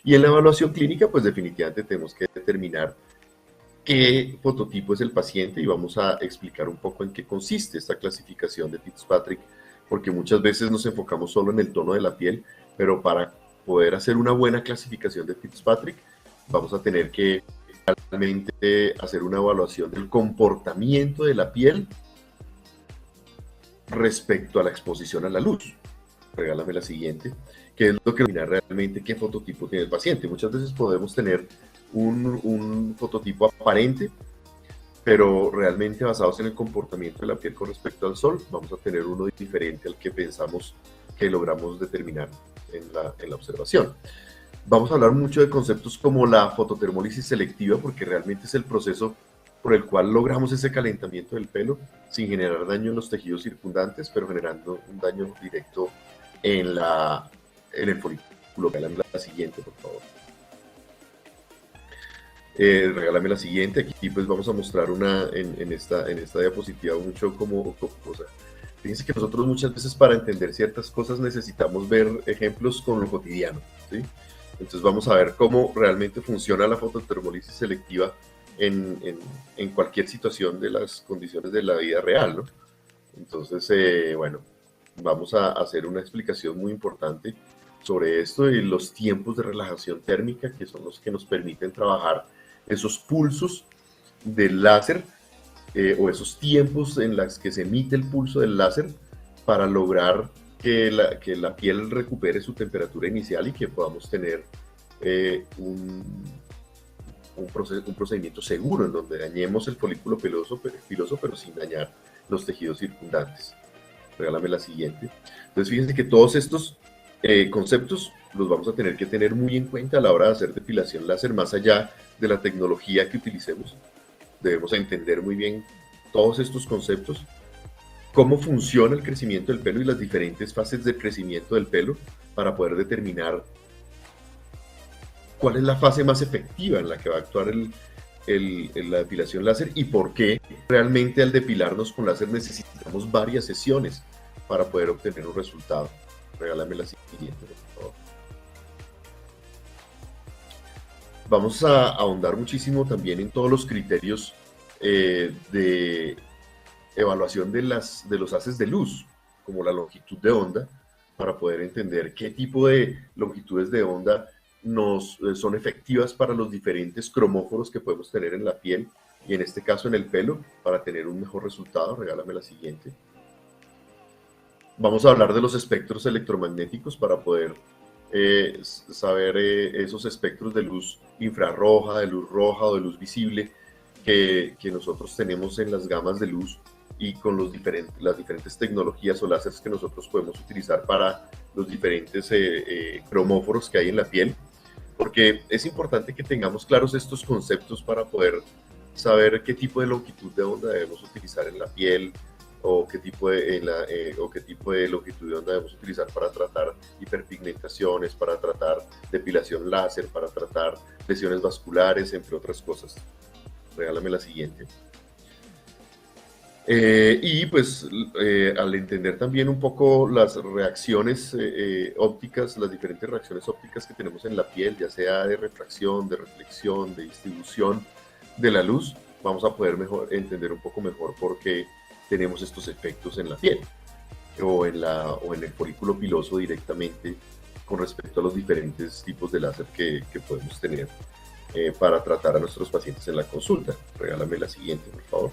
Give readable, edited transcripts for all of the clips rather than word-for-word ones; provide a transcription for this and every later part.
Y en la evaluación clínica, pues definitivamente tenemos que determinar qué fototipo es el paciente y vamos a explicar un poco en qué consiste esta clasificación de Fitzpatrick, porque muchas veces nos enfocamos solo en el tono de la piel, pero para poder hacer una buena clasificación de Fitzpatrick, vamos a tener que realmente hacer una evaluación del comportamiento de la piel respecto a la exposición a la luz. Regálame la siguiente, que es lo que determina realmente qué fototipo tiene el paciente. Muchas veces podemos tener un fototipo aparente, pero realmente basados en el comportamiento de la piel con respecto al sol, vamos a tener uno diferente al que pensamos que logramos determinar en la observación. Vamos a hablar mucho de conceptos como la fototermólisis selectiva, porque realmente es el proceso por el cual logramos ese calentamiento del pelo sin generar daño en los tejidos circundantes, pero generando un daño directo en el folículo. Regálame la siguiente, por favor. Regálame la siguiente. Aquí pues vamos a mostrar en esta diapositiva mucho o sea, fíjense que nosotros muchas veces para entender ciertas cosas necesitamos ver ejemplos con lo cotidiano, ¿sí? Entonces vamos a ver cómo realmente funciona la fototermólisis selectiva en cualquier situación de las condiciones de la vida real, ¿no? Entonces, bueno, vamos a hacer una explicación muy importante sobre esto y los tiempos de relajación térmica, que son los que nos permiten trabajar esos pulsos del láser o esos tiempos en los que se emite el pulso del láser para lograr que la piel recupere su temperatura inicial y que podamos tener un procedimiento seguro en donde dañemos el folículo piloso, pero sin dañar los tejidos circundantes. Regálame la siguiente. Entonces, fíjense que todos estos conceptos los vamos a tener que tener muy en cuenta a la hora de hacer depilación láser, más allá de la tecnología que utilicemos. Debemos entender muy bien todos estos conceptos, cómo funciona el crecimiento del pelo y las diferentes fases de crecimiento del pelo para poder determinar cuál es la fase más efectiva en la que va a actuar la depilación láser y por qué realmente al depilarnos con láser necesitamos varias sesiones para poder obtener un resultado. Regálame la siguiente, por favor. Vamos a ahondar muchísimo también en todos los criterios de evaluación de los haces de luz, como la longitud de onda, para poder entender qué tipo de longitudes de onda son efectivas para los diferentes cromóforos que podemos tener en la piel y en este caso en el pelo para tener un mejor resultado. Regálame la siguiente. Vamos a hablar de los espectros electromagnéticos para poder saber esos espectros de luz infrarroja, de luz roja o de luz visible que nosotros tenemos en las gamas de luz y con las diferentes tecnologías o láseres que nosotros podemos utilizar para los diferentes cromóforos que hay en la piel, porque es importante que tengamos claros estos conceptos para poder saber qué tipo de longitud de onda debemos utilizar en la piel o qué tipo de longitud de onda debemos utilizar para tratar hiperpigmentaciones, para tratar depilación láser, para tratar lesiones vasculares, entre otras cosas. Regálame la siguiente. Y pues al entender también un poco las reacciones ópticas, las diferentes reacciones ópticas que tenemos en la piel, ya sea de refracción, de reflexión, de distribución de la luz, vamos a poder entender un poco mejor por qué tenemos estos efectos en la piel o en el folículo piloso directamente con respecto a los diferentes tipos de láser que podemos tener para tratar a nuestros pacientes en la consulta. Regálame la siguiente, por favor.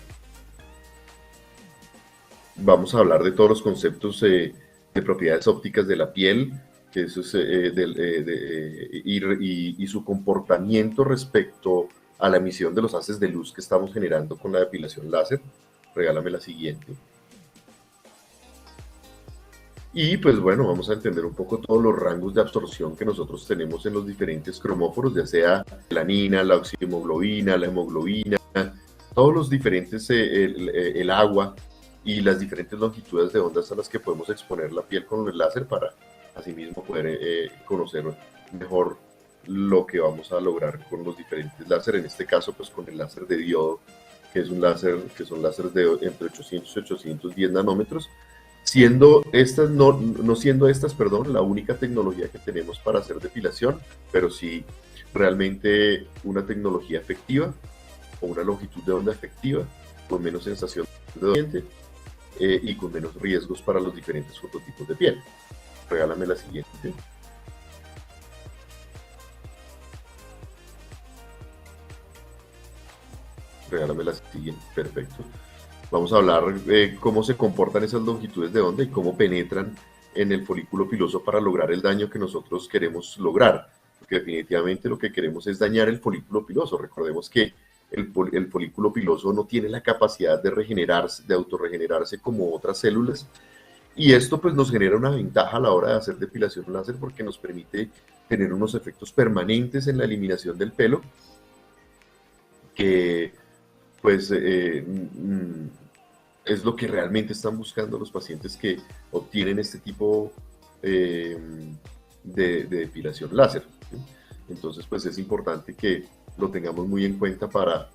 Vamos a hablar de todos los conceptos de propiedades ópticas de la piel, que eso es, y su comportamiento respecto a la emisión de los haces de luz que estamos generando con la depilación láser. Regálame la siguiente. Y pues bueno, vamos a entender un poco todos los rangos de absorción que nosotros tenemos en los diferentes cromóforos, ya sea la melanina, la oxihemoglobina, la hemoglobina, todos los diferentes, el agua y las diferentes longitudes de ondas a las que podemos exponer la piel con el láser para asimismo poder conocer mejor lo que vamos a lograr con los diferentes láseres, en este caso pues con el láser de diodo, que son láseres de entre 800 y 810 nanómetros, siendo estas, no siendo estas, perdón, la única tecnología que tenemos para hacer depilación, pero sí realmente una tecnología efectiva o una longitud de onda efectiva, con menos sensación de dolor y con menos riesgos para los diferentes fototipos de piel. Regálame la siguiente. Regálame la siguiente, perfecto. Vamos a hablar de cómo se comportan esas longitudes de onda y cómo penetran en el folículo piloso para lograr el daño que nosotros queremos lograr. Porque definitivamente lo que queremos es dañar el folículo piloso. Recordemos que el folículo piloso no tiene la capacidad de regenerarse, de autorregenerarse como otras células. Y esto pues nos genera una ventaja a la hora de hacer depilación láser porque nos permite tener unos efectos permanentes en la eliminación del pelo que pues es lo que realmente están buscando los pacientes que obtienen este tipo de depilación láser, ¿sí? Entonces, pues es importante que lo tengamos muy en cuenta para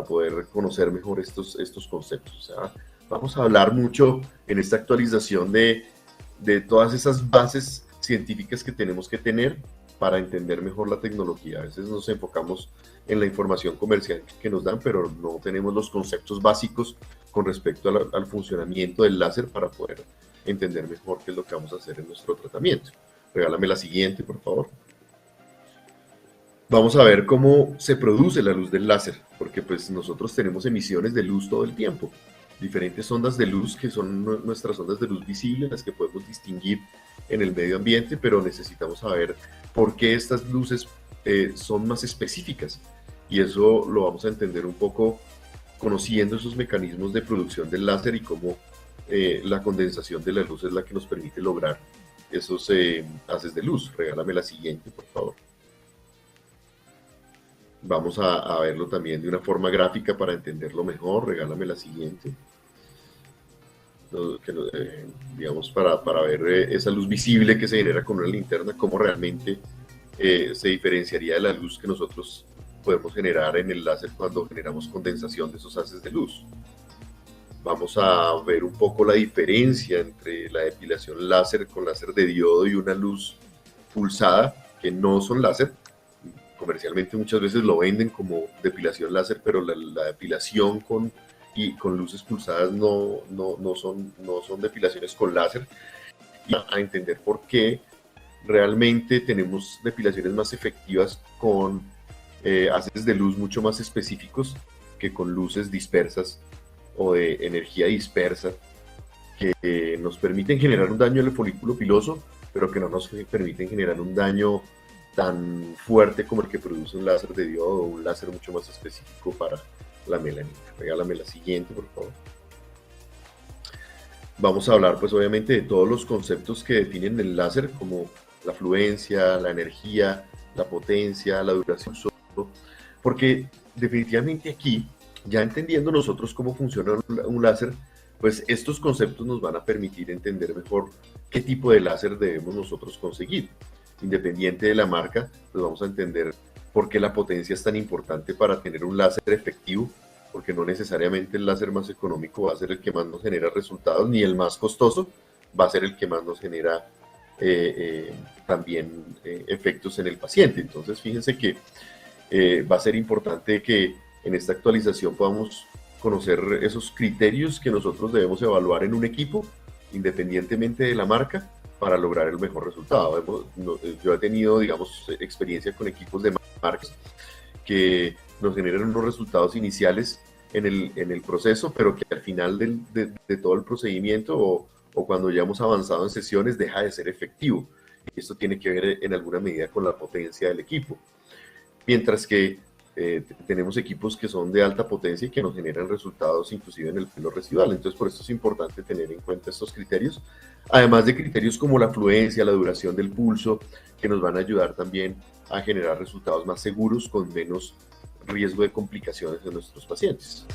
poder conocer mejor estos conceptos. O sea, vamos a hablar mucho en esta actualización de todas esas bases científicas que tenemos que tener para entender mejor la tecnología. A veces nos enfocamos en la información comercial que nos dan, pero no tenemos los conceptos básicos con respecto al funcionamiento del láser para poder entender mejor qué es lo que vamos a hacer en nuestro tratamiento. Regálame la siguiente, por favor. Vamos a ver cómo se produce la luz del láser, porque pues nosotros tenemos emisiones de luz todo el tiempo, diferentes ondas de luz que son nuestras ondas de luz visibles, las que podemos distinguir en el medio ambiente, pero necesitamos saber por qué estas luces son más específicas, y eso lo vamos a entender un poco conociendo esos mecanismos de producción del láser y cómo la condensación de la luz es la que nos permite lograr esos haces de luz. Regálame la siguiente, por favor. Vamos a verlo también de una forma gráfica para entenderlo mejor. Regálame la siguiente. Digamos, para ver esa luz visible que se genera con una linterna, cómo realmente se diferenciaría de la luz que nosotros podemos generar en el láser cuando generamos condensación de esos haces de luz. Vamos a ver un poco la diferencia entre la depilación láser con láser de diodo y una luz pulsada, que no son láser. Comercialmente muchas veces lo venden como depilación láser, pero la depilación con luces pulsadas no son depilaciones con láser. Y a entender por qué realmente tenemos depilaciones más efectivas con haces de luz mucho más específicos que con luces dispersas o de energía dispersa que nos permiten generar un daño en el folículo piloso, pero que no nos permiten generar un daño tan fuerte como el que produce un láser de diodo o un láser mucho más específico para la melanina. Regálame la siguiente, por favor. Vamos a hablar pues obviamente de todos los conceptos que definen el láser, como la fluencia, la energía, la potencia, la duración, porque definitivamente aquí, ya entendiendo nosotros cómo funciona un láser, pues estos conceptos nos van a permitir entender mejor qué tipo de láser debemos nosotros conseguir. Independiente de la marca, pues vamos a entender por qué la potencia es tan importante para tener un láser efectivo, porque no necesariamente el láser más económico va a ser el que más nos genera resultados, ni el más costoso va a ser el que más nos genera también efectos en el paciente. Entonces, fíjense que va a ser importante que en esta actualización podamos conocer esos criterios que nosotros debemos evaluar en un equipo, independientemente de la marca, para lograr el mejor resultado. Yo he tenido, digamos, experiencia con equipos de marcas que nos generan unos resultados iniciales en el proceso, pero que al final de todo el procedimiento o cuando ya hemos avanzado en sesiones deja de ser efectivo. Y esto tiene que ver en alguna medida con la potencia del equipo. Mientras que tenemos equipos que son de alta potencia y que nos generan resultados inclusive en el pelo residual. Entonces, por eso es importante tener en cuenta estos criterios, además de criterios como la fluencia, la duración del pulso, que nos van a ayudar también a generar resultados más seguros con menos riesgo de complicaciones en nuestros pacientes.